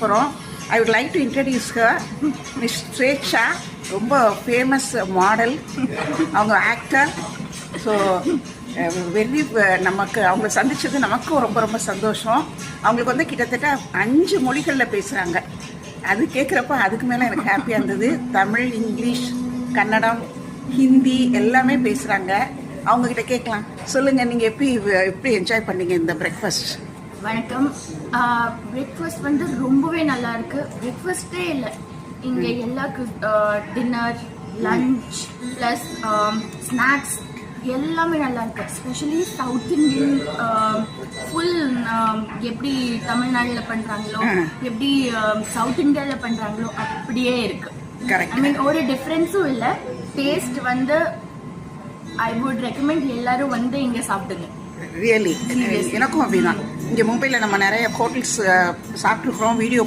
போகிறோம். I would like to introduce her miss Sweksha. ரொம்ப famous model, அவங்க ஆக்டர். ஸோ வெரி நமக்கு அவங்கள சந்தித்தது நமக்கும் ரொம்ப ரொம்ப சந்தோஷம். அவங்களுக்கு வந்து கிட்டத்தட்ட 5 மொழிகளில் பேசுகிறாங்க. அது கேட்குறப்ப அதுக்கு மேலே எனக்கு ஹாப்பியாக இருந்தது. தமிழ், இங்கிலீஷ், கன்னடம், ஹிந்தி எல்லாமே பேசுகிறாங்க. அவங்கக்கிட்ட கேட்கலாம். சொல்லுங்கள், நீங்கள் எப்படி என்ஜாய் பண்ணீங்க இந்த பிரேக்ஃபாஸ்ட்? வணக்கம். பிரேக்ஃபாஸ்ட் வந்து ரொம்பவே நல்லா இருக்கு. பிரேக்ஃபாஸ்டே இல்லை, இங்கே எல்லா டின்னர், லஞ்ச் ப்ளஸ் ஸ்நாக்ஸ் எல்லாமே நல்லா இருக்கு. எஸ்பெஷலி சவுத் இந்தியன் ஃபுல் எப்படி தமிழ்நாட்டில் பண்ணுறாங்களோ, எப்படி சவுத் இந்தியாவில் பண்ணுறாங்களோ அப்படியே இருக்கு. ஐ மீன் ஒரு டிஃப்ரென்ஸும் இல்லை. டேஸ்ட் வந்து ஐ வுட் ரெக்கமெண்ட் எல்லாரும் வந்து இங்கே சாப்பிடுங்க. ரியலி எனக்கும் அப்படிதான். இங்கே மும்பையில் நம்ம நிறைய ஹோட்டல்ஸ் சாப்பிட்ருக்குறோம், வீடியோ